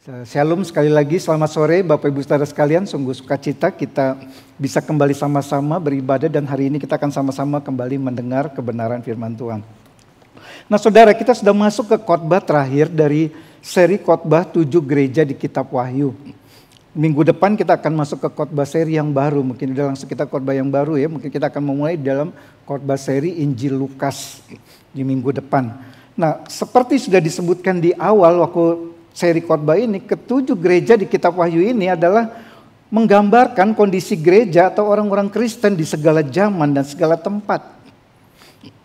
Shalom sekali lagi, selamat sore Bapak Ibu Saudara sekalian. Sungguh sukacita kita bisa kembali sama-sama beribadah dan hari ini kita akan sama-sama kembali mendengar kebenaran firman Tuhan. Nah saudara, kita sudah masuk ke khotbah terakhir dari seri khotbah 7 gereja di kitab Wahyu. Minggu depan kita akan masuk ke khotbah seri yang baru, mungkin udah langsung kita khotbah yang baru ya. Mungkin kita akan memulai dalam khotbah seri Injil Lukas di minggu depan. Nah seperti sudah disebutkan di awal waktu seri khotbah ini, ketujuh gereja di kitab Wahyu ini adalah menggambarkan kondisi gereja atau orang-orang Kristen di segala zaman dan segala tempat.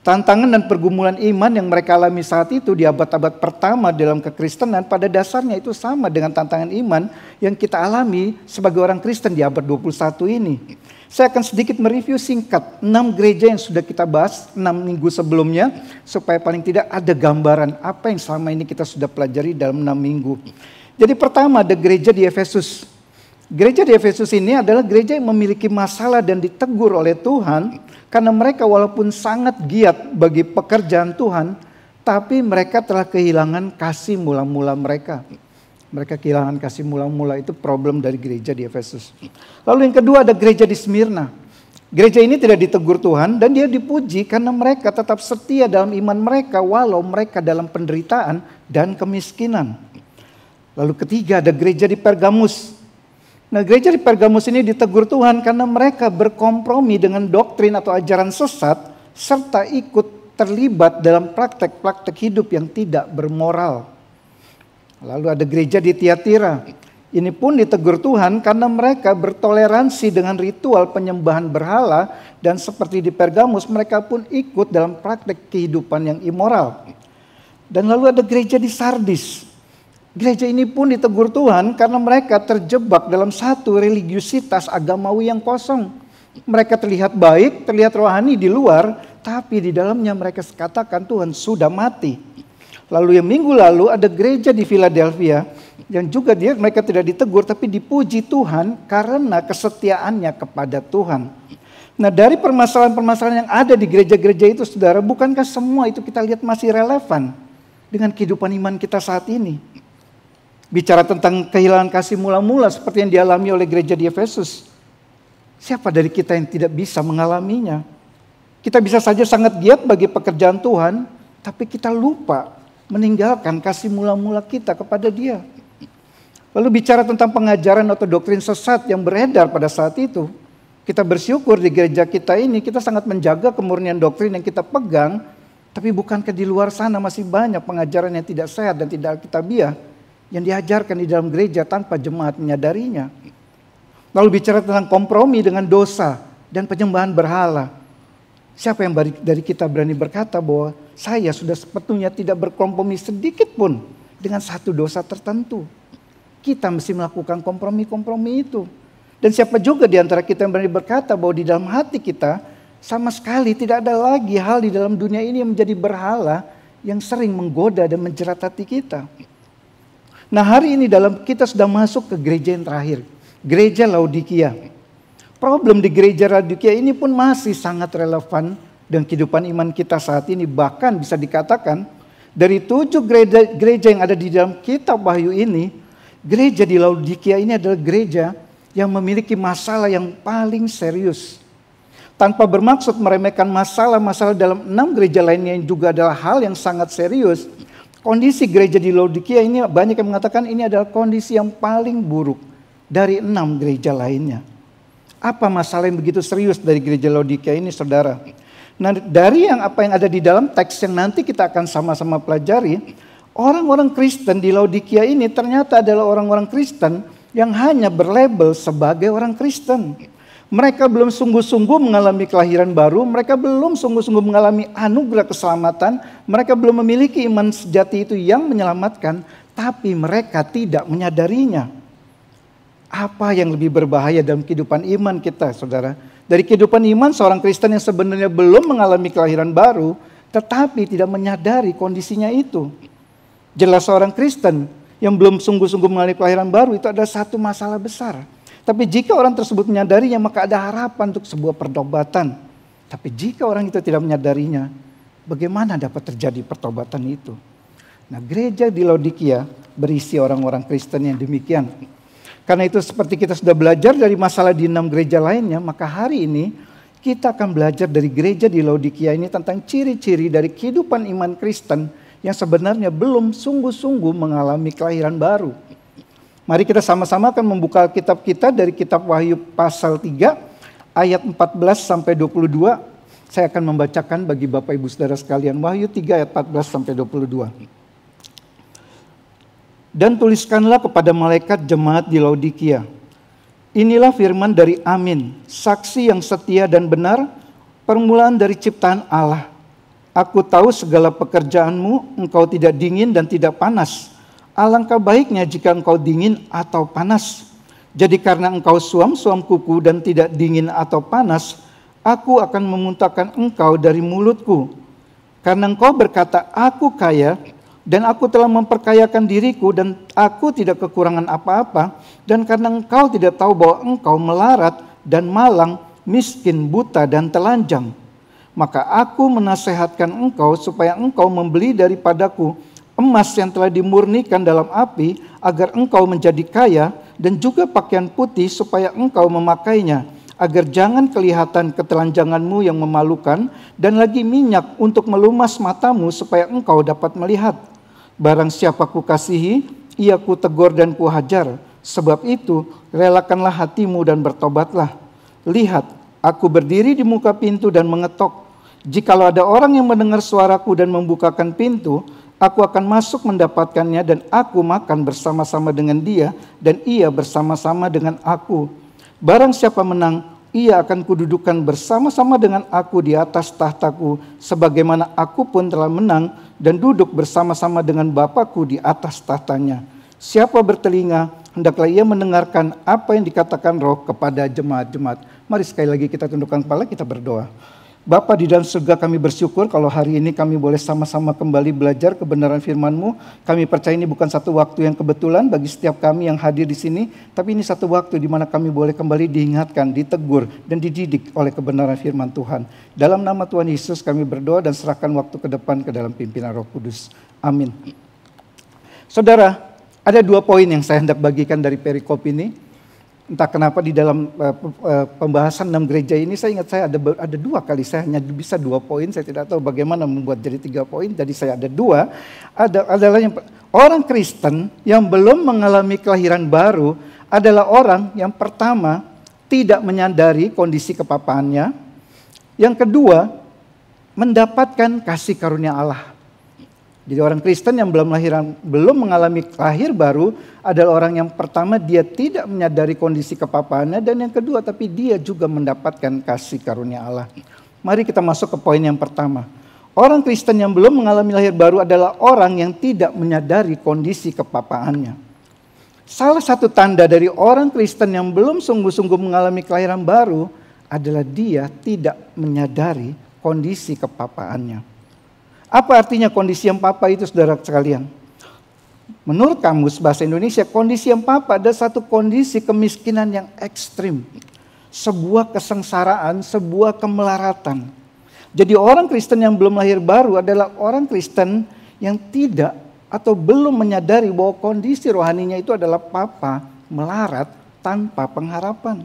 Tantangan dan pergumulan iman yang mereka alami saat itu di abad-abad pertama dalam kekristenan pada dasarnya itu sama dengan tantangan iman yang kita alami sebagai orang Kristen di abad 21 ini. Saya akan sedikit mereview singkat 6 gereja yang sudah kita bahas 6 minggu sebelumnya, supaya paling tidak ada gambaran apa yang selama ini kita sudah pelajari dalam 6 minggu. Jadi pertama ada gereja di Efesus. Gereja di Efesus ini adalah gereja yang memiliki masalah dan ditegur oleh Tuhan, karena mereka walaupun sangat giat bagi pekerjaan Tuhan, tapi mereka telah kehilangan kasih mula-mula mereka. Mereka kehilangan kasih mula-mula, itu problem dari gereja di Efesus. Lalu yang kedua ada gereja di Smyrna. Gereja ini tidak ditegur Tuhan dan dia dipuji karena mereka tetap setia dalam iman mereka walau mereka dalam penderitaan dan kemiskinan. Lalu ketiga ada gereja di Pergamus. Nah gereja di Pergamus ini ditegur Tuhan karena mereka berkompromi dengan doktrin atau ajaran sesat serta ikut terlibat dalam praktek-praktek hidup yang tidak bermoral. Lalu ada gereja di Tiatira. Ini pun ditegur Tuhan karena mereka bertoleransi dengan ritual penyembahan berhala. Dan seperti di Pergamus mereka pun ikut dalam praktek kehidupan yang immoral. Dan lalu ada gereja di Sardis. Gereja ini pun ditegur Tuhan karena mereka terjebak dalam satu religiusitas agamawi yang kosong. Mereka terlihat baik, terlihat rohani di luar, tapi di dalamnya mereka katakan Tuhan sudah mati. Lalu yang minggu lalu ada gereja di Philadelphia yang juga mereka tidak ditegur tapi dipuji Tuhan karena kesetiaannya kepada Tuhan. Nah dari permasalahan-permasalahan yang ada di gereja-gereja itu saudara, bukankah semua itu kita lihat masih relevan dengan kehidupan iman kita saat ini? Bicara tentang kehilangan kasih mula-mula seperti yang dialami oleh gereja di Efesus. Siapa dari kita yang tidak bisa mengalaminya? Kita bisa saja sangat giat bagi pekerjaan Tuhan, tapi kita lupa meninggalkan kasih mula-mula kita kepada Dia. Lalu bicara tentang pengajaran atau doktrin sesat yang beredar pada saat itu, kita bersyukur di gereja kita ini kita sangat menjaga kemurnian doktrin yang kita pegang, tapi bukankah di luar sana masih banyak pengajaran yang tidak sehat dan tidak alkitabiah yang diajarkan di dalam gereja tanpa jemaat menyadarinya. Lalu bicara tentang kompromi dengan dosa dan penyembahan berhala. Siapa yang dari kita berani berkata bahwa saya sudah sepetulnya tidak berkompromi sedikit pun dengan satu dosa tertentu. Kita mesti melakukan kompromi-kompromi itu. Dan siapa juga di antara kita yang berani berkata bahwa di dalam hati kita sama sekali tidak ada lagi hal di dalam dunia ini yang menjadi berhala yang sering menggoda dan menjerat hati kita. Nah hari ini kita sudah masuk ke gereja yang terakhir. Gereja Laodikia. Problem di gereja Laodikia ini pun masih sangat relevan dengan kehidupan iman kita saat ini. Bahkan bisa dikatakan dari 7 gereja yang ada di dalam kitab Wahyu ini, gereja di Laodikia ini adalah gereja yang memiliki masalah yang paling serius. Tanpa bermaksud meremehkan masalah-masalah dalam 6 gereja lainnya yang juga adalah hal yang sangat serius. Kondisi gereja di Laodikia ini banyak yang mengatakan ini adalah kondisi yang paling buruk dari 6 gereja lainnya. Apa masalah yang begitu serius dari gereja Laodikia ini saudara? Nah dari apa yang ada di dalam teks yang nanti kita akan sama-sama pelajari, orang-orang Kristen di Laodikia ini ternyata adalah orang-orang Kristen yang hanya berlabel sebagai orang Kristen. Mereka belum sungguh-sungguh mengalami kelahiran baru, mereka belum sungguh-sungguh mengalami anugerah keselamatan, mereka belum memiliki iman sejati itu yang menyelamatkan, tapi mereka tidak menyadarinya. Apa yang lebih berbahaya dalam kehidupan iman kita, saudara? Dari kehidupan iman seorang Kristen yang sebenarnya belum mengalami kelahiran baru, tetapi tidak menyadari kondisinya itu. Jelas seorang Kristen yang belum sungguh-sungguh mengalami kelahiran baru itu ada satu masalah besar. Tapi jika orang tersebut menyadarinya, maka ada harapan untuk sebuah pertobatan. Tapi jika orang itu tidak menyadarinya, bagaimana dapat terjadi pertobatan itu? Nah, gereja di Laodikia berisi orang-orang Kristen yang demikian. Karena itu seperti kita sudah belajar dari masalah di 6 gereja lainnya, maka hari ini kita akan belajar dari gereja di Laodikia ini tentang ciri-ciri dari kehidupan iman Kristen yang sebenarnya belum sungguh-sungguh mengalami kelahiran baru. Mari kita sama-sama akan membuka kitab kita dari kitab Wahyu pasal 3 ayat 14 sampai 22. Saya akan membacakan bagi Bapak Ibu Saudara sekalian Wahyu 3 ayat 14 sampai 22. Dan tuliskanlah kepada malaikat jemaat di Laodikia. Inilah firman dari Amin, saksi yang setia dan benar, permulaan dari ciptaan Allah. Aku tahu segala pekerjaanmu, engkau tidak dingin dan tidak panas. Alangkah baiknya jika engkau dingin atau panas. Jadi karena engkau suam-suam kuku dan tidak dingin atau panas, aku akan memuntahkan engkau dari mulutku. Karena engkau berkata, aku kaya, dan aku telah memperkayakan diriku dan aku tidak kekurangan apa-apa. Dan karena engkau tidak tahu bahwa engkau melarat dan malang, miskin, buta dan telanjang. Maka aku menasehatkan engkau supaya engkau membeli daripadaku emas yang telah dimurnikan dalam api agar engkau menjadi kaya. Dan juga pakaian putih supaya engkau memakainya. Agar jangan kelihatan ketelanjanganmu yang memalukan. Dan lagi minyak untuk melumas matamu supaya engkau dapat melihat. Barang siapa kukasihi, ia kutegur dan kuhajar. Sebab itu, relakanlah hatimu dan bertobatlah. Lihat, aku berdiri di muka pintu dan mengetok. Jikalau ada orang yang mendengar suaraku dan membukakan pintu, aku akan masuk mendapatkannya dan aku makan bersama-sama dengan dia dan ia bersama-sama dengan aku. Barang siapa menang, ia akan kududukan bersama-sama dengan aku di atas tahtaku, sebagaimana aku pun telah menang dan duduk bersama-sama dengan Bapakku di atas tahtanya. Siapa bertelinga, hendaklah ia mendengarkan apa yang dikatakan Roh kepada jemaat-jemaat. Mari sekali lagi kita tundukkan kepala, kita berdoa. Bapa di dalam surga, kami bersyukur kalau hari ini kami boleh sama-sama kembali belajar kebenaran firman-Mu. Kami percaya ini bukan satu waktu yang kebetulan bagi setiap kami yang hadir di sini, tapi ini satu waktu di mana kami boleh kembali diingatkan, ditegur, dan dididik oleh kebenaran firman Tuhan. Dalam nama Tuhan Yesus kami berdoa dan serahkan waktu ke depan ke dalam pimpinan Roh Kudus. Amin. Saudara, ada 2 poin yang saya hendak bagikan dari perikop ini. Entah kenapa di dalam pembahasan 6 gereja ini saya ingat saya ada 2 kali, saya hanya bisa 2 poin, saya tidak tahu bagaimana membuat jadi 3 poin, jadi saya ada 2. Adalah yang orang Kristen yang belum mengalami kelahiran baru adalah orang yang pertama tidak menyadari kondisi kepapaannya, yang kedua mendapatkan kasih karunia Allah. Jadi orang Kristen yang belum mengalami lahir baru adalah orang yang pertama dia tidak menyadari kondisi kepapaannya, dan yang kedua tapi dia juga mendapatkan kasih karunia Allah. Mari kita masuk ke poin yang pertama. Orang Kristen yang belum mengalami lahir baru adalah orang yang tidak menyadari kondisi kepapaannya. Salah satu tanda dari orang Kristen yang belum sungguh-sungguh mengalami kelahiran baru adalah dia tidak menyadari kondisi kepapaannya. Apa artinya kondisi yang papa itu, saudara sekalian? Menurut Kamus Bahasa Indonesia, kondisi yang papa adalah satu kondisi kemiskinan yang ekstrim. Sebuah kesengsaraan, sebuah kemelaratan. Jadi orang Kristen yang belum lahir baru adalah orang Kristen yang tidak atau belum menyadari bahwa kondisi rohaninya itu adalah papa, melarat, tanpa pengharapan.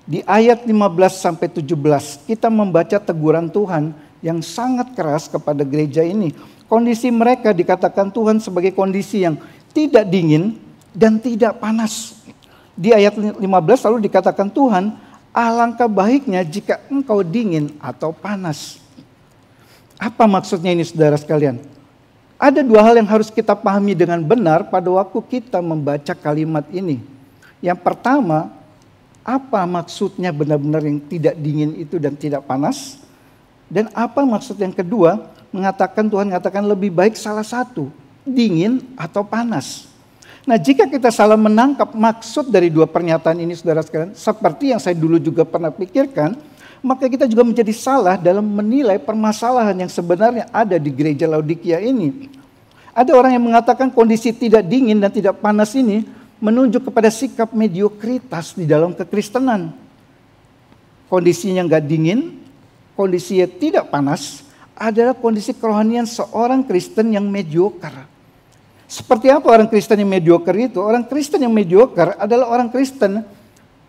Di ayat 15-17 kita membaca teguran Tuhan yang sangat keras kepada gereja ini. Kondisi mereka dikatakan Tuhan sebagai kondisi yang tidak dingin dan tidak panas. Di ayat 15 lalu dikatakan Tuhan, alangkah baiknya jika engkau dingin atau panas. Apa maksudnya ini, saudara sekalian? Ada 2 hal yang harus kita pahami dengan benar pada waktu kita membaca kalimat ini. Yang pertama, apa maksudnya benar-benar yang tidak dingin itu dan tidak panas? Dan apa maksud yang kedua, Tuhan mengatakan lebih baik salah satu, dingin atau panas. Nah, jika kita salah menangkap maksud dari 2 pernyataan ini, saudara sekalian, seperti yang saya dulu juga pernah pikirkan, maka kita juga menjadi salah dalam menilai permasalahan yang sebenarnya ada di gereja Laodikia ini. Ada orang yang mengatakan kondisi tidak dingin dan tidak panas ini menunjuk kepada sikap mediokritas di dalam kekristenan. Kondisinya nggak dingin, kondisinya tidak panas, adalah kondisi kerohanian seorang Kristen yang mediocre, Seperti apa orang Kristen yang mediocre itu? Orang Kristen yang mediocre adalah orang Kristen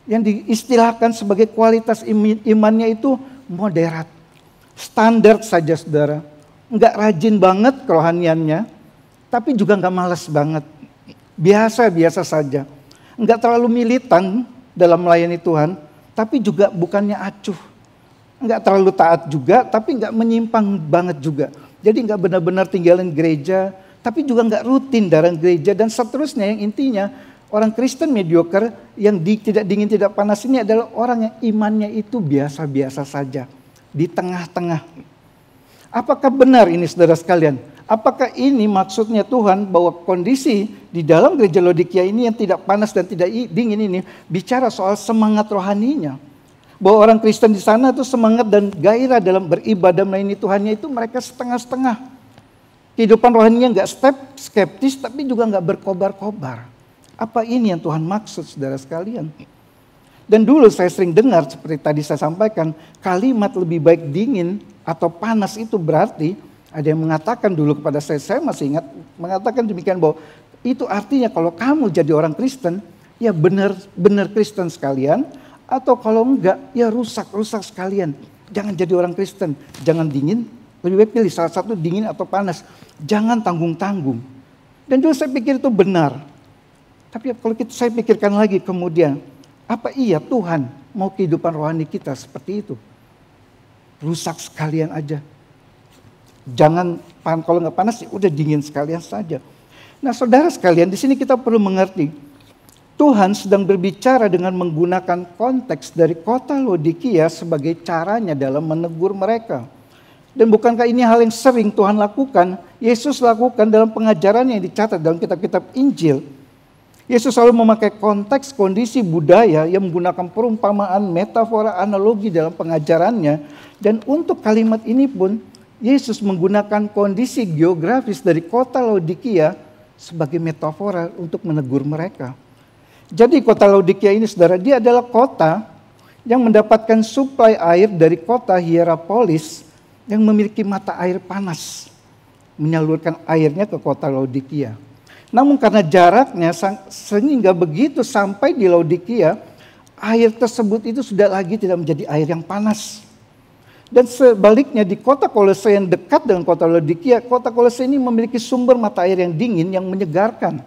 yang diistilahkan sebagai kualitas imannya itu moderat. Standar saja saudara. Enggak rajin banget kerohaniannya, tapi juga enggak malas banget. Biasa-biasa saja. Enggak terlalu militan dalam melayani Tuhan, tapi juga bukannya acuh. Enggak terlalu taat juga, tapi enggak menyimpang banget juga. Jadi enggak benar-benar tinggalin gereja, tapi juga enggak rutin datang gereja dan seterusnya. Yang intinya orang Kristen mediocre yang tidak dingin tidak panas ini adalah orang yang imannya itu biasa-biasa saja. Di tengah-tengah. Apakah benar ini saudara sekalian? Apakah ini maksudnya Tuhan bahwa kondisi di dalam gereja Laodikia ini yang tidak panas dan tidak dingin ini bicara soal semangat rohaninya? Bahwa orang Kristen di sana itu semangat dan gairah dalam beribadah melayani Tuhannya itu mereka setengah-setengah. Kehidupan rohaninya enggak skeptis tapi juga enggak berkobar-kobar. Apa ini yang Tuhan maksud saudara sekalian? Dan dulu saya sering dengar seperti tadi saya sampaikan, kalimat lebih baik dingin atau panas itu berarti ada yang mengatakan dulu kepada saya masih ingat, mengatakan demikian bahwa itu artinya kalau kamu jadi orang Kristen, ya benar Kristen sekalian, atau kalau enggak, ya rusak sekalian. Jangan jadi orang Kristen, jangan dingin, lebih baik pilih salah satu dingin atau panas. Jangan tanggung-tanggung. Dan dulu saya pikir itu benar. Tapi kalau saya pikirkan lagi kemudian, apa iya Tuhan mau kehidupan rohani kita seperti itu? Rusak sekalian aja. Jangan, kalau nggak panas ya udah dingin sekalian saja. Nah saudara sekalian, di sini kita perlu mengerti. Tuhan sedang berbicara dengan menggunakan konteks dari kota Laodikia sebagai caranya dalam menegur mereka. Dan bukankah ini hal yang sering Tuhan lakukan? Yesus lakukan dalam pengajarannya yang dicatat dalam kitab-kitab Injil. Yesus selalu memakai konteks, kondisi, budaya yang menggunakan perumpamaan, metafora, analogi dalam pengajarannya. Dan untuk kalimat ini pun, Yesus menggunakan kondisi geografis dari kota Laodikia sebagai metafora untuk menegur mereka. Jadi kota Laodikia ini saudara, dia adalah kota yang mendapatkan suplai air dari kota Hierapolis yang memiliki mata air panas. Menyalurkan airnya ke kota Laodikia. Namun karena jaraknya sehingga begitu sampai di Laodikia, air tersebut itu sudah lagi tidak menjadi air yang panas. Dan sebaliknya di kota Kolose yang dekat dengan kota Laodikia, kota Kolose ini memiliki sumber mata air yang dingin yang menyegarkan.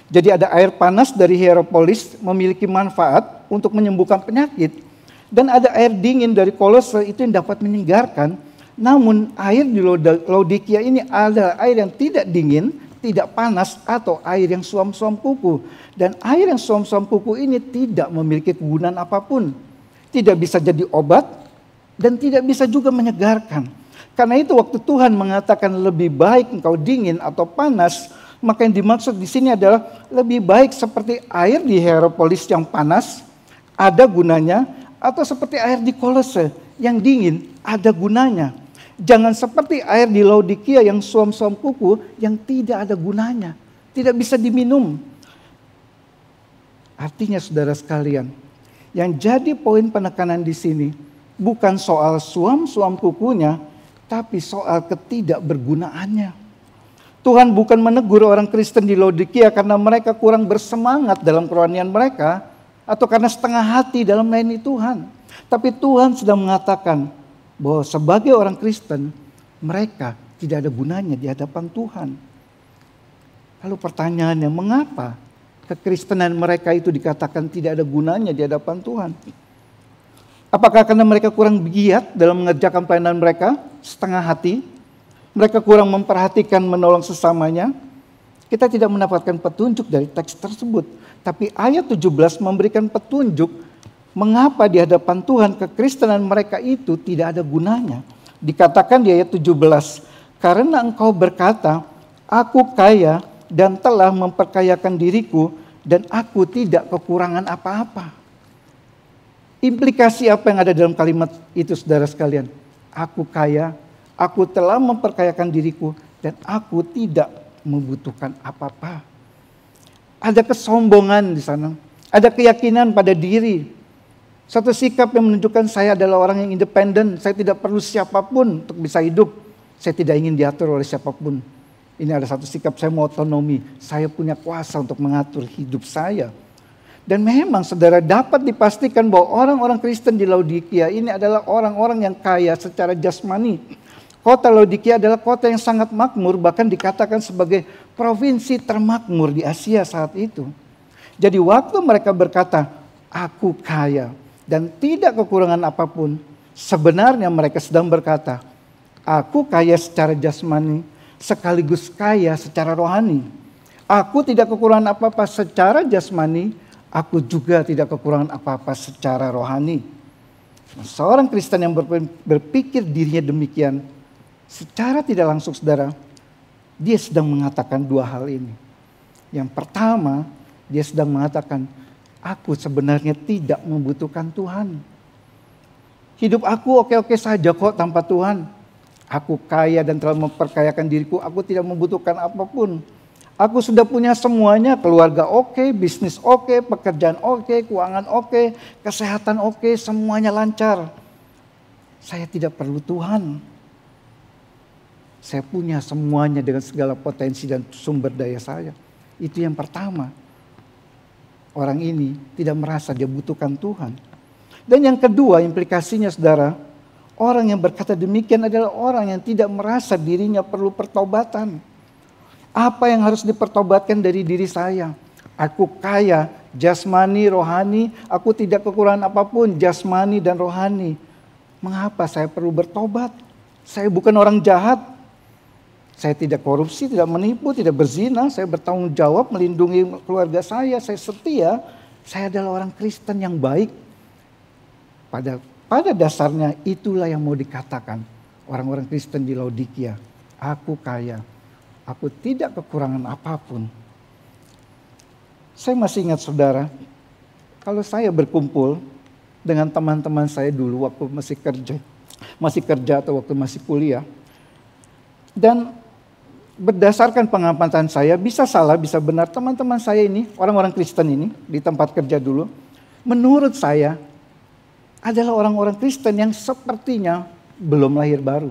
Jadi ada air panas dari Hierapolis memiliki manfaat untuk menyembuhkan penyakit. Dan ada air dingin dari Kolose itu yang dapat menyegarkan. Namun air di Laodikia ini adalah air yang tidak dingin, tidak panas atau air yang suam-suam kuku. Dan air yang suam-suam kuku ini tidak memiliki kegunaan apapun. Tidak bisa jadi obat dan tidak bisa juga menyegarkan. Karena itu waktu Tuhan mengatakan lebih baik engkau dingin atau panas, maka yang dimaksud di sini adalah lebih baik seperti air di Hierapolis yang panas, ada gunanya, atau seperti air di Kolose yang dingin, ada gunanya. Jangan seperti air di Laodikia yang suam-suam kuku yang tidak ada gunanya. Tidak bisa diminum. Artinya saudara sekalian, yang jadi poin penekanan di sini bukan soal suam-suam kukunya, tapi soal ketidakbergunaannya. Tuhan bukan menegur orang Kristen di Laodikia karena mereka kurang bersemangat dalam kerohanian mereka, atau karena setengah hati dalam melayani Tuhan. Tapi Tuhan sedang mengatakan bahwa sebagai orang Kristen, mereka tidak ada gunanya di hadapan Tuhan. Lalu pertanyaannya, mengapa kekristenan mereka itu dikatakan tidak ada gunanya di hadapan Tuhan? Apakah karena mereka kurang giat dalam mengerjakan pelayanan mereka, setengah hati? Mereka kurang memperhatikan menolong sesamanya? Kita tidak mendapatkan petunjuk dari teks tersebut. Tapi ayat 17 memberikan petunjuk mengapa di hadapan Tuhan kekristenan mereka itu tidak ada gunanya. Dikatakan di ayat 17, karena engkau berkata, aku kaya dan telah memperkayakan diriku dan aku tidak kekurangan apa-apa. Implikasi apa yang ada dalam kalimat itu saudara sekalian? Aku kaya, aku telah memperkayakan diriku dan aku tidak membutuhkan apa-apa. Ada kesombongan di sana, ada keyakinan pada diri. Satu sikap yang menunjukkan saya adalah orang yang independen. Saya tidak perlu siapapun untuk bisa hidup. Saya tidak ingin diatur oleh siapapun. Ini ada satu sikap, saya mau otonomi. Saya punya kuasa untuk mengatur hidup saya. Dan memang saudara dapat dipastikan bahwa orang-orang Kristen di Laodikia ini adalah orang-orang yang kaya secara jasmani. Kota Laodikia adalah kota yang sangat makmur, bahkan dikatakan sebagai provinsi termakmur di Asia saat itu. Jadi waktu mereka berkata, aku kaya dan tidak kekurangan apapun, sebenarnya mereka sedang berkata, aku kaya secara jasmani sekaligus kaya secara rohani. Aku tidak kekurangan apa-apa secara jasmani, aku juga tidak kekurangan apa-apa secara rohani. Seorang Kristen yang berpikir dirinya demikian, secara tidak langsung saudara, dia sedang mengatakan dua hal ini. Yang pertama, dia sedang mengatakan, aku sebenarnya tidak membutuhkan Tuhan. Hidup aku oke-oke saja kok tanpa Tuhan. Aku kaya dan telah memperkayakan diriku, aku tidak membutuhkan apapun. Aku sudah punya semuanya, keluarga oke, bisnis oke, pekerjaan oke, keuangan oke, kesehatan oke, semuanya lancar. Saya tidak perlu Tuhan. Saya punya semuanya dengan segala potensi dan sumber daya saya. Itu yang pertama. Orang ini tidak merasa dia butuhkan Tuhan. Dan yang kedua implikasinya saudara, orang yang berkata demikian adalah orang yang tidak merasa dirinya perlu pertobatan. Apa yang harus dipertobatkan dari diri saya? Aku kaya, jasmani, rohani, aku tidak kekurangan apapun, jasmani dan rohani. Mengapa saya perlu bertobat? Saya bukan orang jahat. Saya tidak korupsi, tidak menipu, tidak berzina. Saya bertanggung jawab melindungi keluarga saya setia. Saya adalah orang Kristen yang baik. Pada dasarnya itulah yang mau dikatakan orang-orang Kristen di Laodikia. Aku kaya. Aku tidak kekurangan apapun. Saya masih ingat saudara, kalau saya berkumpul dengan teman-teman saya dulu waktu masih kerja atau waktu masih kuliah. Dan berdasarkan pengamatan saya, bisa salah, bisa benar, teman-teman saya ini, orang-orang Kristen ini di tempat kerja dulu, menurut saya adalah orang-orang Kristen yang sepertinya belum lahir baru.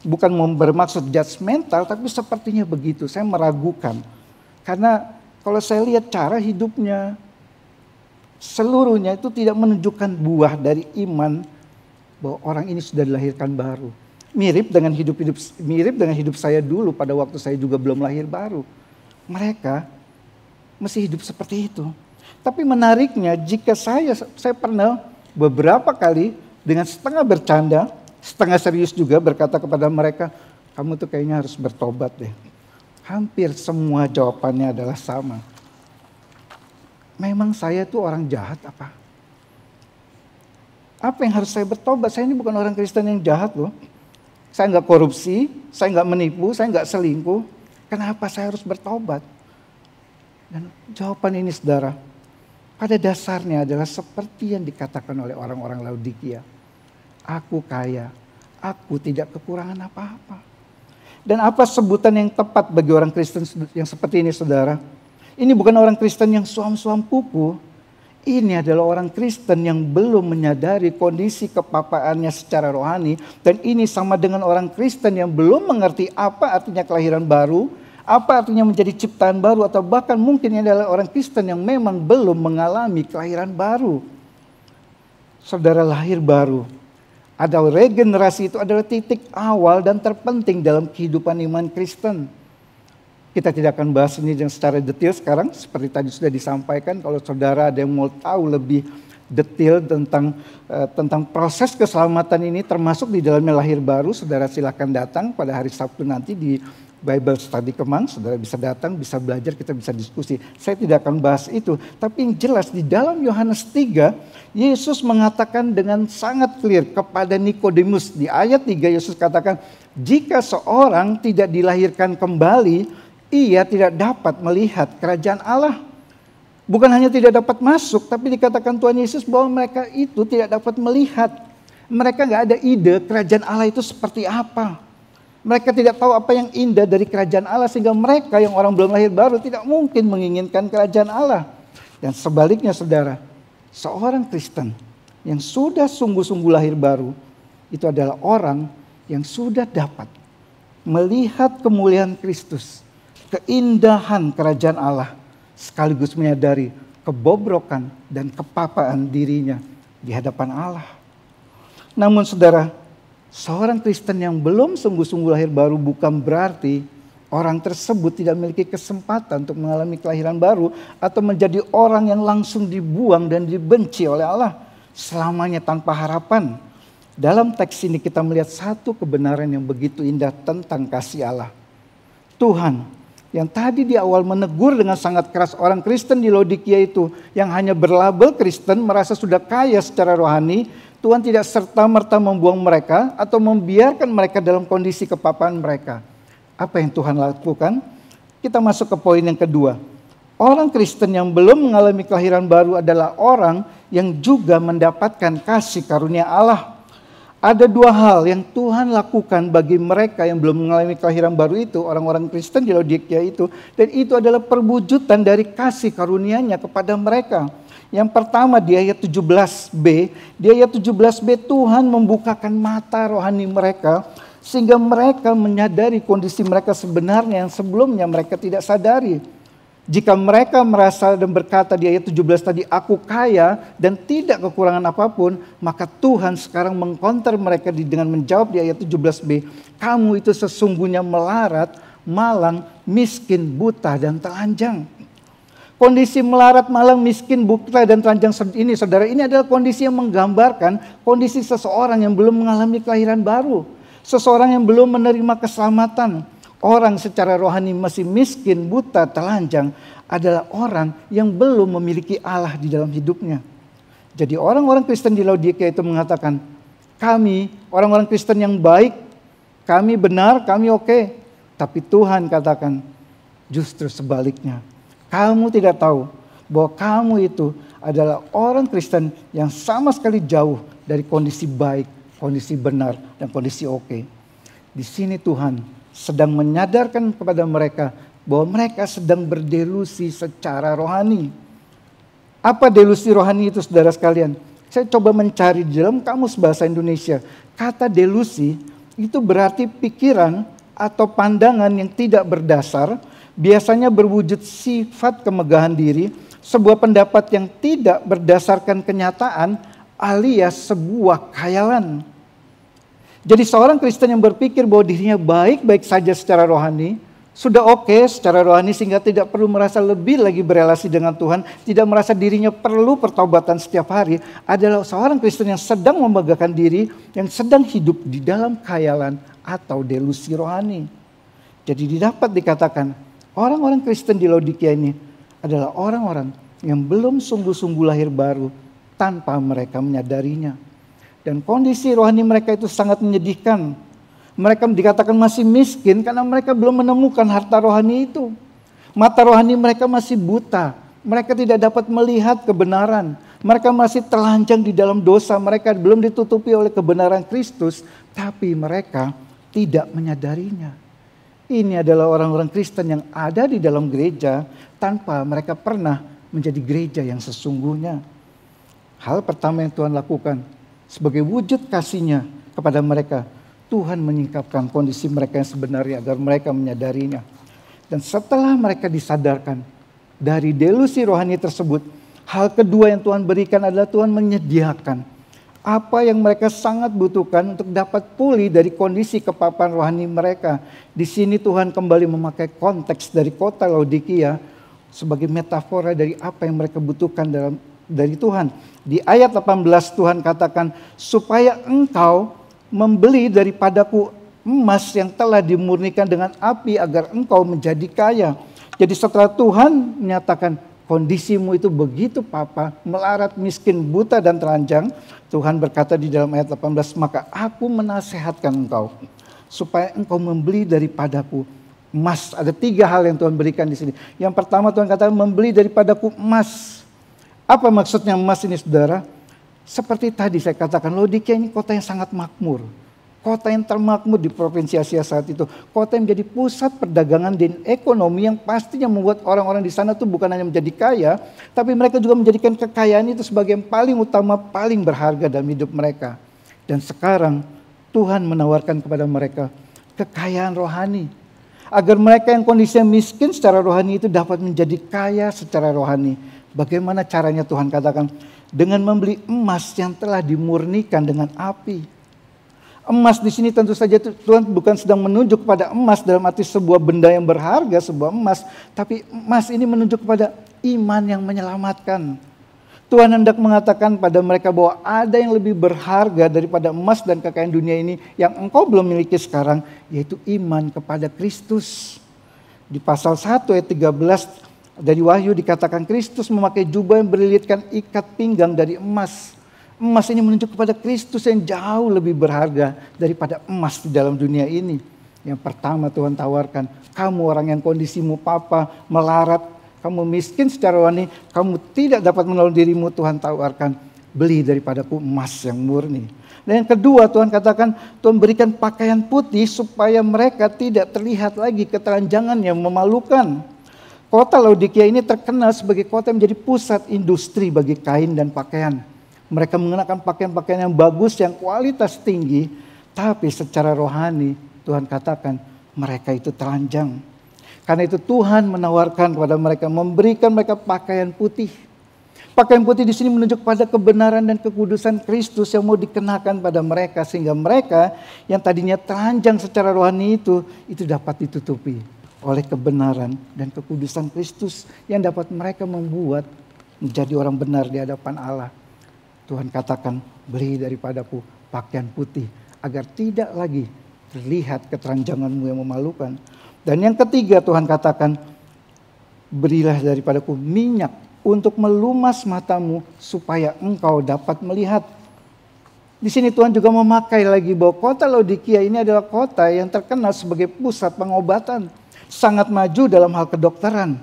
Bukan bermaksud judgmental, tapi sepertinya begitu. Saya meragukan. Karena kalau saya lihat cara hidupnya, seluruhnya itu tidak menunjukkan buah dari iman bahwa orang ini sudah dilahirkan baru. Mirip dengan hidup saya dulu pada waktu saya juga belum lahir baru. Mereka masih hidup seperti itu. Tapi menariknya jika saya pernah beberapa kali dengan setengah bercanda, setengah serius juga berkata kepada mereka, kamu tuh kayaknya harus bertobat deh. Hampir semua jawabannya adalah sama. Memang saya tuh orang jahat apa? Apa yang harus saya bertobat? Saya ini bukan orang Kristen yang jahat loh. Saya nggak korupsi, saya nggak menipu, saya nggak selingkuh. Kenapa saya harus bertobat? Dan jawaban ini saudara, pada dasarnya adalah seperti yang dikatakan oleh orang-orang Laodikia. Aku kaya, aku tidak kekurangan apa-apa. Dan apa sebutan yang tepat bagi orang Kristen yang seperti ini saudara? Ini bukan orang Kristen yang suam-suam kuku. Ini adalah orang Kristen yang belum menyadari kondisi kepapaannya secara rohani. Dan ini sama dengan orang Kristen yang belum mengerti apa artinya kelahiran baru, apa artinya menjadi ciptaan baru, atau bahkan mungkin ini adalah orang Kristen yang memang belum mengalami kelahiran baru. Saudara, lahir baru, ada regenerasi, itu adalah titik awal dan terpenting dalam kehidupan iman Kristen. Kita tidak akan bahas ini secara detail sekarang, seperti tadi sudah disampaikan. Kalau saudara ada yang mau tahu lebih detail tentang proses keselamatan ini, termasuk di dalamnya lahir baru, saudara silakan datang pada hari Sabtu nanti di Bible Study Kemang. Saudara bisa datang, bisa belajar, kita bisa diskusi. Saya tidak akan bahas itu, tapi yang jelas di dalam Yohanes 3, Yesus mengatakan dengan sangat clear kepada Nikodemus. Di ayat 3 Yesus katakan, jika seorang tidak dilahirkan kembali, ia tidak dapat melihat kerajaan Allah. Bukan hanya tidak dapat masuk, tapi dikatakan Tuhan Yesus bahwa mereka itu tidak dapat melihat. Mereka nggak ada ide kerajaan Allah itu seperti apa. Mereka tidak tahu apa yang indah dari kerajaan Allah, sehingga mereka yang orang belum lahir baru tidak mungkin menginginkan kerajaan Allah. Dan sebaliknya saudara, seorang Kristen yang sudah sungguh-sungguh lahir baru, itu adalah orang yang sudah dapat melihat kemuliaan Kristus, keindahan kerajaan Allah, sekaligus menyadari kebobrokan dan kepapaan dirinya di hadapan Allah. Namun saudara, seorang Kristen yang belum sungguh-sungguh lahir baru bukan berarti orang tersebut tidak memiliki kesempatan untuk mengalami kelahiran baru atau menjadi orang yang langsung dibuang dan dibenci oleh Allah selamanya tanpa harapan. Dalam teks ini kita melihat satu kebenaran yang begitu indah tentang kasih Allah. Tuhan yang tadi di awal menegur dengan sangat keras orang Kristen di Laodikia itu yang hanya berlabel Kristen, merasa sudah kaya secara rohani, Tuhan tidak serta-merta membuang mereka atau membiarkan mereka dalam kondisi kepapaan mereka. Apa yang Tuhan lakukan? Kita masuk ke poin yang kedua. Orang Kristen yang belum mengalami kelahiran baru adalah orang yang juga mendapatkan kasih karunia Allah. Ada dua hal yang Tuhan lakukan bagi mereka yang belum mengalami kelahiran baru itu, orang-orang Kristen di Laodikia itu, dan itu adalah perwujudan dari kasih karunia-Nya kepada mereka. Yang pertama di ayat 17b, di ayat 17b Tuhan membukakan mata rohani mereka sehingga mereka menyadari kondisi mereka sebenarnya yang sebelumnya mereka tidak sadari. Jika mereka merasa dan berkata di ayat 17 tadi, aku kaya dan tidak kekurangan apapun, maka Tuhan sekarang mengkonter mereka dengan menjawab di ayat 17b, kamu itu sesungguhnya melarat, malang, miskin, buta, dan telanjang. Kondisi melarat, malang, miskin, buta, dan telanjang ini, saudara, ini adalah kondisi yang menggambarkan kondisi seseorang yang belum mengalami kelahiran baru. Seseorang yang belum menerima keselamatan. Orang secara rohani masih miskin, buta, telanjang adalah orang yang belum memiliki Allah di dalam hidupnya. Jadi orang-orang Kristen di Laodikia itu mengatakan, kami orang-orang Kristen yang baik, kami benar, kami oke. Tapi Tuhan katakan justru sebaliknya. Kamu tidak tahu bahwa kamu itu adalah orang Kristen yang sama sekali jauh dari kondisi baik, kondisi benar, dan kondisi oke. Di sini Tuhan sedang menyadarkan kepada mereka bahwa mereka sedang berdelusi secara rohani. Apa delusi rohani itu, saudara sekalian? Saya coba mencari di dalam kamus bahasa Indonesia. Kata delusi itu berarti pikiran atau pandangan yang tidak berdasar, biasanya berwujud sifat kemegahan diri, sebuah pendapat yang tidak berdasarkan kenyataan alias sebuah khayalan. Jadi seorang Kristen yang berpikir bahwa dirinya baik-baik saja secara rohani, sudah oke secara rohani sehingga tidak perlu merasa lebih lagi berelasi dengan Tuhan, tidak merasa dirinya perlu pertobatan setiap hari, adalah seorang Kristen yang sedang membanggakan diri, yang sedang hidup di dalam khayalan atau delusi rohani. Jadi dapat dikatakan orang-orang Kristen di Laodikia ini adalah orang-orang yang belum sungguh-sungguh lahir baru tanpa mereka menyadarinya. Dan kondisi rohani mereka itu sangat menyedihkan. Mereka dikatakan masih miskin karena mereka belum menemukan harta rohani itu. Mata rohani mereka masih buta. Mereka tidak dapat melihat kebenaran. Mereka masih telanjang di dalam dosa. Mereka belum ditutupi oleh kebenaran Kristus. Tapi mereka tidak menyadarinya. Ini adalah orang-orang Kristen yang ada di dalam gereja tanpa mereka pernah menjadi gereja yang sesungguhnya. Hal pertama yang Tuhan lakukan sebagai wujud kasih-Nya kepada mereka, Tuhan menyingkapkan kondisi mereka yang sebenarnya agar mereka menyadarinya. Dan setelah mereka disadarkan dari delusi rohani tersebut, hal kedua yang Tuhan berikan adalah Tuhan menyediakan apa yang mereka sangat butuhkan untuk dapat pulih dari kondisi kepapaan rohani mereka. Di sini Tuhan kembali memakai konteks dari kota Laodikia sebagai metafora dari apa yang mereka butuhkan dari Tuhan. Di ayat 18 Tuhan katakan, supaya engkau membeli daripadaku emas yang telah dimurnikan dengan api agar engkau menjadi kaya. Jadi setelah Tuhan menyatakan kondisimu itu begitu papa, melarat, miskin, buta dan telanjang, Tuhan berkata di dalam ayat 18, maka aku menasehatkan engkau supaya engkau membeli daripadaku emas. Ada 3 hal yang Tuhan berikan di sini. Yang pertama Tuhan katakan membeli daripadaku emas. Apa maksudnya emas ini, saudara? Seperti tadi saya katakan, Laodikia ini kota yang sangat makmur. Kota yang termakmur di provinsi Asia saat itu. Kota yang menjadi pusat perdagangan dan ekonomi yang pastinya membuat orang-orang di sana tuh bukan hanya menjadi kaya, tapi mereka juga menjadikan kekayaan itu sebagai yang paling utama, paling berharga dalam hidup mereka. Dan sekarang Tuhan menawarkan kepada mereka kekayaan rohani. Agar mereka yang kondisinya miskin secara rohani itu dapat menjadi kaya secara rohani. Bagaimana caranya Tuhan katakan? Dengan membeli emas yang telah dimurnikan dengan api. Emas di sini tentu saja Tuhan bukan sedang menunjuk kepada emas dalam arti sebuah benda yang berharga, sebuah emas. Tapi emas ini menunjuk kepada iman yang menyelamatkan. Tuhan hendak mengatakan pada mereka bahwa ada yang lebih berharga daripada emas dan kekayaan dunia ini yang engkau belum miliki sekarang, yaitu iman kepada Kristus. Di pasal 1 ayat 13 dari Wahyu dikatakan Kristus memakai jubah yang berlilitkan ikat pinggang dari emas. Emas ini menunjuk kepada Kristus yang jauh lebih berharga daripada emas di dalam dunia ini. Yang pertama Tuhan tawarkan, kamu orang yang kondisimu papa, melarat, kamu miskin secara rohani, kamu tidak dapat menolong dirimu, Tuhan tawarkan, beli daripadaku emas yang murni. Dan yang kedua Tuhan katakan, Tuhan berikan pakaian putih supaya mereka tidak terlihat lagi ketelanjangan yang memalukan. Kota Laodikia ini terkenal sebagai kota yang menjadi pusat industri bagi kain dan pakaian. Mereka mengenakan pakaian-pakaian yang bagus, yang kualitas tinggi, tapi secara rohani Tuhan katakan mereka itu telanjang. Karena itu Tuhan menawarkan kepada mereka, memberikan mereka pakaian putih. Pakaian putih di sini menunjuk pada kebenaran dan kekudusan Kristus yang mau dikenakan pada mereka. Sehingga mereka yang tadinya telanjang secara rohani itu dapat ditutupi oleh kebenaran dan kekudusan Kristus yang dapat mereka membuat menjadi orang benar di hadapan Allah. Tuhan katakan, beli daripadaku pakaian putih agar tidak lagi terlihat ketelanjanganmu yang memalukan. Dan yang ketiga Tuhan katakan, berilah daripadaku minyak untuk melumas matamu supaya engkau dapat melihat. Di sini Tuhan juga memakai lagi bahwa kota Laodikia ini adalah kota yang terkenal sebagai pusat pengobatan. Sangat maju dalam hal kedokteran.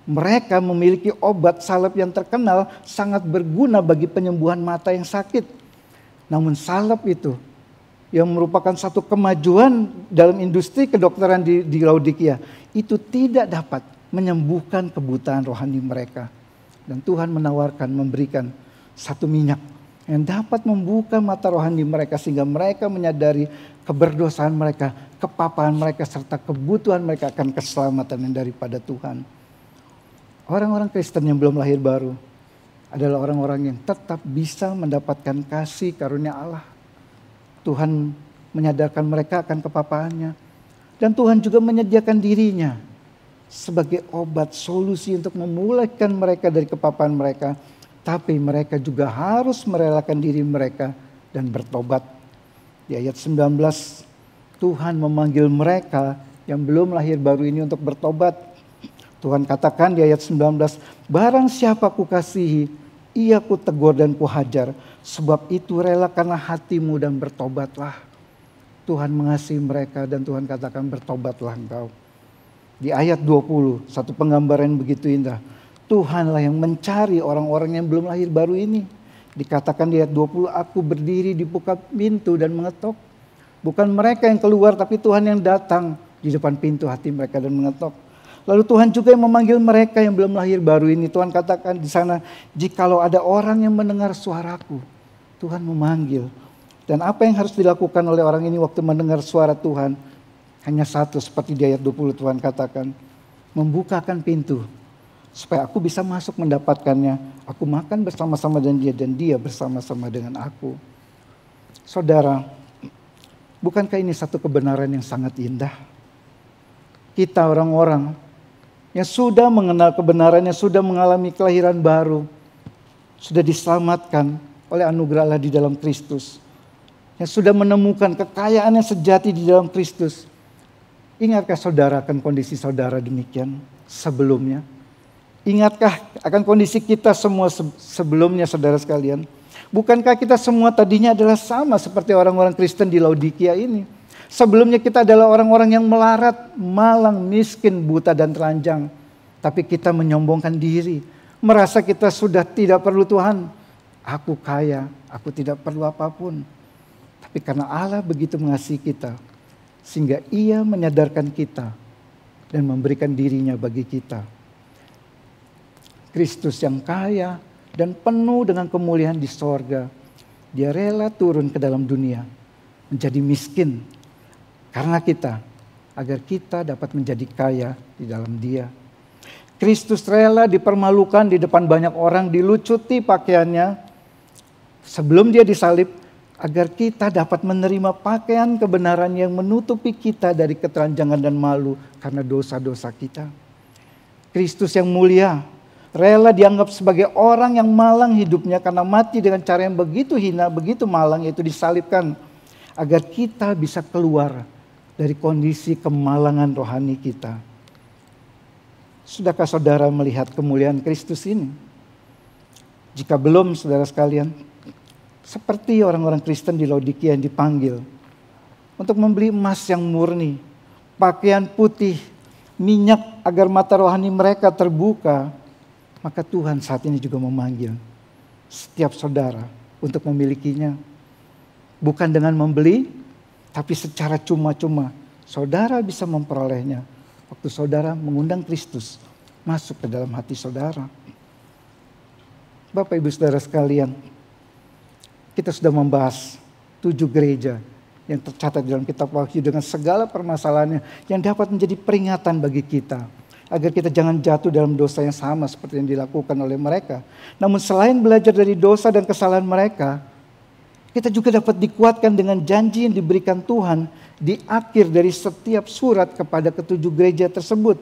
Mereka memiliki obat salep yang terkenal sangat berguna bagi penyembuhan mata yang sakit. Namun salep itu yang merupakan satu kemajuan dalam industri kedokteran di Laodikia, itu tidak dapat menyembuhkan kebutaan rohani mereka. Dan Tuhan menawarkan, memberikan satu minyak yang dapat membuka mata rohani mereka sehingga mereka menyadari keberdosaan mereka, kepapaan mereka, serta kebutuhan mereka akan keselamatan yang daripada Tuhan. Orang-orang Kristen yang belum lahir baru adalah orang-orang yang tetap bisa mendapatkan kasih karunia Allah. Tuhan menyadarkan mereka akan kepapaannya. Dan Tuhan juga menyediakan dirinya sebagai obat solusi untuk memulihkan mereka dari kepapaan mereka. Tapi mereka juga harus merelakan diri mereka dan bertobat. Di ayat 19, Tuhan memanggil mereka yang belum lahir baru ini untuk bertobat. Tuhan katakan di ayat 19, barang siapa kukasihi, ia kutegur dan kuhajar. Sebab itu relakanlah hatimu dan bertobatlah. Tuhan mengasihi mereka dan Tuhan katakan bertobatlah engkau. Di ayat 20, satu penggambaran begitu indah. Tuhanlah yang mencari orang-orang yang belum lahir baru ini. Dikatakan di ayat 20, aku berdiri di buka pintu dan mengetok. Bukan mereka yang keluar tapi Tuhan yang datang di depan pintu hati mereka dan mengetok. Lalu Tuhan juga yang memanggil mereka yang belum lahir baru ini. Tuhan katakan di sana, jikalau ada orang yang mendengar suaraku, Tuhan memanggil. Dan apa yang harus dilakukan oleh orang ini waktu mendengar suara Tuhan? Hanya satu, seperti di ayat 20 Tuhan katakan, membukakan pintu supaya aku bisa masuk mendapatkannya. Aku makan bersama-sama dengan dia dan dia bersama-sama dengan aku. Saudara, bukankah ini satu kebenaran yang sangat indah? Kita orang-orang yang sudah mengenal kebenaran, yang sudah mengalami kelahiran baru, sudah diselamatkan oleh anugerah Allah di dalam Kristus, yang sudah menemukan kekayaan yang sejati di dalam Kristus. Ingatkah saudara akan kondisi saudara demikian sebelumnya? Ingatkah akan kondisi kita semua sebelumnya, saudara sekalian? Bukankah kita semua tadinya adalah sama seperti orang-orang Kristen di Laodikia ini? Sebelumnya kita adalah orang-orang yang melarat, malang, miskin, buta dan telanjang. Tapi kita menyombongkan diri, merasa kita sudah tidak perlu Tuhan. Aku kaya, aku tidak perlu apapun. Tapi karena Allah begitu mengasihi kita, sehingga Ia menyadarkan kita dan memberikan dirinya bagi kita. Kristus yang kaya dan penuh dengan kemuliaan di sorga, Dia rela turun ke dalam dunia, menjadi miskin, karena kita, agar kita dapat menjadi kaya di dalam Dia. Kristus rela dipermalukan di depan banyak orang, dilucuti pakaiannya sebelum Dia disalib, agar kita dapat menerima pakaian kebenaran yang menutupi kita dari keteranjangan dan malu karena dosa-dosa kita. Kristus yang mulia rela dianggap sebagai orang yang malang hidupnya karena mati dengan cara yang begitu hina, begitu malang, yaitu disalibkan, agar kita bisa keluar dari kondisi kemalangan rohani kita. Sudahkah saudara melihat kemuliaan Kristus ini? Jika belum, saudara sekalian, seperti orang-orang Kristen di Laodikia yang dipanggil untuk membeli emas yang murni, pakaian putih, minyak agar mata rohani mereka terbuka, maka Tuhan saat ini juga memanggil setiap saudara untuk memilikinya. Bukan dengan membeli, tapi secara cuma-cuma saudara bisa memperolehnya waktu saudara mengundang Kristus masuk ke dalam hati saudara. Bapak Ibu Saudara sekalian, kita sudah membahas 7 gereja yang tercatat dalam kitab Wahyu dengan segala permasalahannya yang dapat menjadi peringatan bagi kita agar kita jangan jatuh dalam dosa yang sama seperti yang dilakukan oleh mereka. Namun selain belajar dari dosa dan kesalahan mereka, kita juga dapat dikuatkan dengan janji yang diberikan Tuhan di akhir dari setiap surat kepada ketujuh gereja tersebut.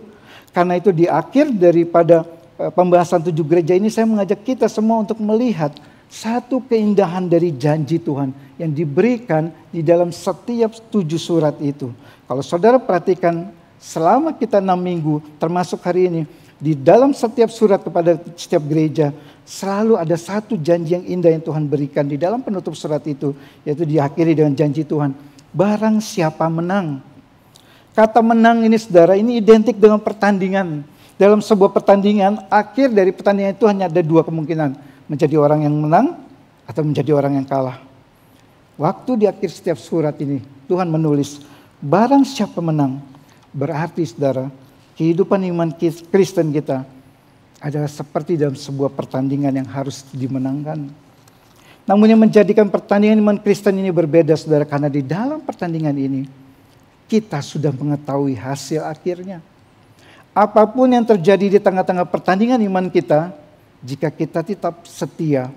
Karena itu di akhir daripada pembahasan 7 gereja ini, saya mengajak kita semua untuk melihat satu keindahan dari janji Tuhan yang diberikan di dalam setiap 7 surat itu. Kalau saudara perhatikan selama kita 6 minggu termasuk hari ini, di dalam setiap surat kepada setiap gereja selalu ada satu janji yang indah yang Tuhan berikan di dalam penutup surat itu, yaitu diakhiri dengan janji Tuhan, barang siapa menang. Kata menang ini saudara, ini identik dengan pertandingan. Dalam sebuah pertandingan, akhir dari pertandingan itu hanya ada 2 kemungkinan, menjadi orang yang menang atau menjadi orang yang kalah. Waktu di akhir setiap surat ini Tuhan menulis barang siapa menang, berarti saudara, kehidupan iman Kristen kita adalah seperti dalam sebuah pertandingan yang harus dimenangkan. Namun yang menjadikan pertandingan iman Kristen ini berbeda saudara, karena di dalam pertandingan ini kita sudah mengetahui hasil akhirnya. Apapun yang terjadi di tengah-tengah pertandingan iman kita, jika kita tetap setia,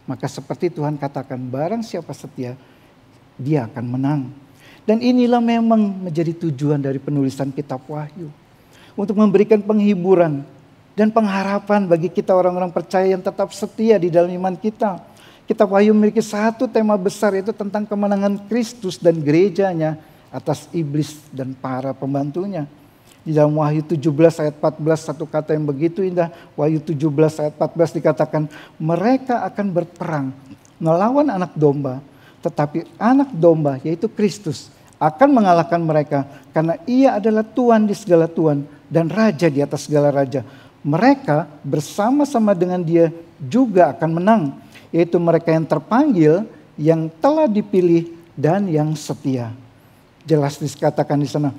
maka seperti Tuhan katakan, barang siapa setia, dia akan menang. Dan inilah memang menjadi tujuan dari penulisan kitab Wahyu. Untuk memberikan penghiburan dan pengharapan bagi kita orang-orang percaya yang tetap setia di dalam iman kita. Kitab Wahyu memiliki satu tema besar, yaitu tentang kemenangan Kristus dan gerejanya atas iblis dan para pembantunya. Di dalam Wahyu 17 ayat 14 satu kata yang begitu indah. Wahyu 17 ayat 14 dikatakan, mereka akan berperang melawan anak domba, tetapi anak domba yaitu Kristus akan mengalahkan mereka karena ia adalah Tuhan di segala Tuhan dan Raja di atas segala Raja. Mereka bersama-sama dengan dia juga akan menang, yaitu mereka yang terpanggil, yang telah dipilih dan yang setia. Jelas dikatakan di sana,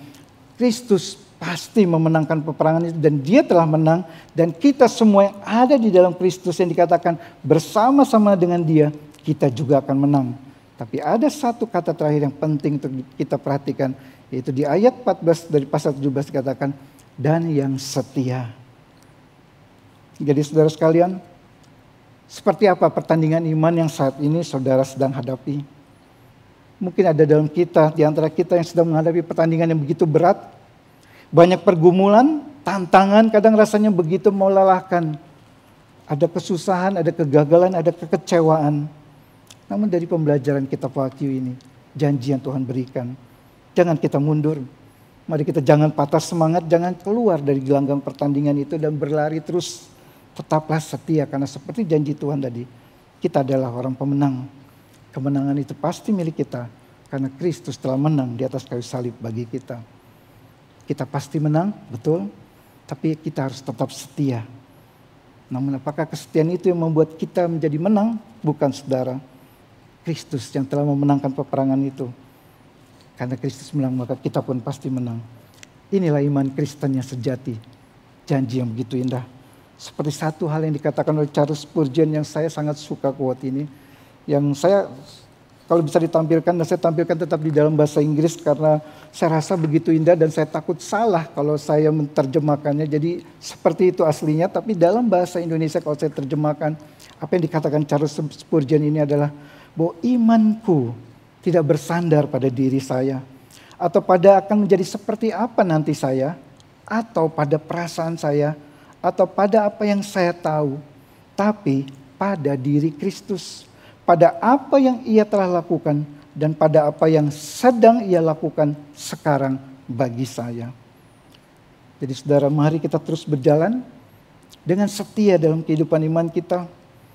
Kristus pasti memenangkan peperangan itu dan dia telah menang, dan kita semua yang ada di dalam Kristus yang dikatakan bersama-sama dengan dia, kita juga akan menang. Tapi ada satu kata terakhir yang penting untuk kita perhatikan, yaitu di ayat 14 dari pasal 17 dikatakan, dan yang setia. Jadi saudara sekalian, seperti apa pertandingan iman yang saat ini saudara sedang hadapi? Mungkin ada dalam kita, di antara kita yang sedang menghadapi pertandingan yang begitu berat. Banyak pergumulan, tantangan, kadang rasanya begitu melelahkan. Ada kesusahan, ada kegagalan, ada kekecewaan. Namun dari pembelajaran kitab Wahyu ini, janji yang Tuhan berikan, jangan kita mundur. Mari kita jangan patah semangat, jangan keluar dari gelanggang pertandingan itu dan berlari terus. Tetaplah setia, karena seperti janji Tuhan tadi, kita adalah orang pemenang. Kemenangan itu pasti milik kita, karena Kristus telah menang di atas kayu salib bagi kita. Kita pasti menang, betul, tapi kita harus tetap setia. Namun apakah kesetiaan itu yang membuat kita menjadi menang? Bukan saudara. Kristus yang telah memenangkan peperangan itu. Karena Kristus menang, maka kita pun pasti menang. Inilah iman Kristen yang sejati. Janji yang begitu indah. Seperti satu hal yang dikatakan oleh Charles Spurgeon yang saya sangat suka quote ini. Yang saya kalau bisa ditampilkan, dan saya tampilkan tetap di dalam bahasa Inggris karena saya rasa begitu indah dan saya takut salah kalau saya menerjemahkannya. Jadi seperti itu aslinya, tapi dalam bahasa Indonesia kalau saya terjemahkan, apa yang dikatakan Charles Spurgeon ini adalah bahwa imanku tidak bersandar pada diri saya, atau pada akan menjadi seperti apa nanti saya, atau pada perasaan saya, atau pada apa yang saya tahu, tapi pada diri Kristus, pada apa yang ia telah lakukan, dan pada apa yang sedang ia lakukan sekarang bagi saya. Jadi saudara, mari kita terus berjalan dengan setia dalam kehidupan iman kita,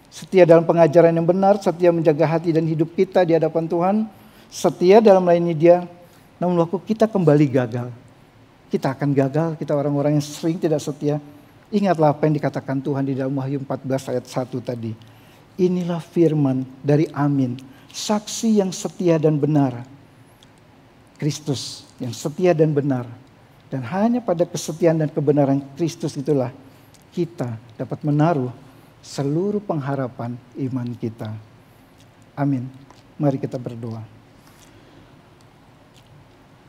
setia dalam pengajaran yang benar, setia menjaga hati dan hidup kita di hadapan Tuhan, setia dalam melayani Dia. Namun waktu kita kembali gagal, kita akan gagal, kita orang-orang yang sering tidak setia. Ingatlah apa yang dikatakan Tuhan di dalam Wahyu 14 ayat 1 tadi. Inilah firman dari Amin, saksi yang setia dan benar. Kristus yang setia dan benar. Dan hanya pada kesetiaan dan kebenaran Kristus itulah kita dapat menaruh seluruh pengharapan iman kita. Amin. Mari kita berdoa.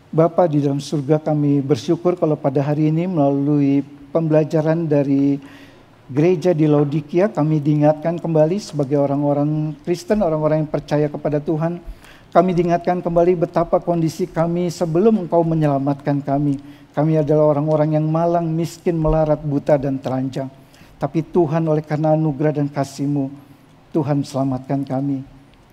Bapa di dalam surga, kami bersyukur kalau pada hari ini melalui pembelajaran dari gereja di Laodikia, kami diingatkan kembali sebagai orang-orang Kristen, orang-orang yang percaya kepada Tuhan. Kami diingatkan kembali betapa kondisi kami sebelum Engkau menyelamatkan kami. Kami adalah orang-orang yang malang, miskin, melarat, buta, dan telanjang. Tapi Tuhan oleh karena anugerah dan kasih-Mu, Tuhan selamatkan kami.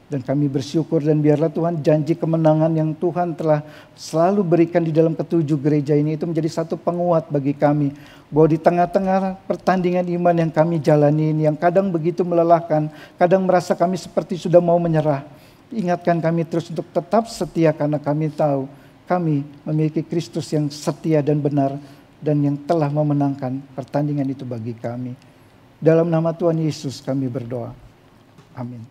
Dan kami bersyukur, dan biarlah Tuhan janji kemenangan yang Tuhan telah selalu berikan di dalam ketujuh gereja ini itu menjadi satu penguat bagi kami. Bahwa di tengah-tengah pertandingan iman yang kami jalani ini, yang kadang begitu melelahkan, kadang merasa kami seperti sudah mau menyerah. Ingatkan kami terus untuk tetap setia karena kami tahu kami memiliki Kristus yang setia dan benar dan yang telah memenangkan pertandingan itu bagi kami. Dalam nama Tuhan Yesus kami berdoa. Amin.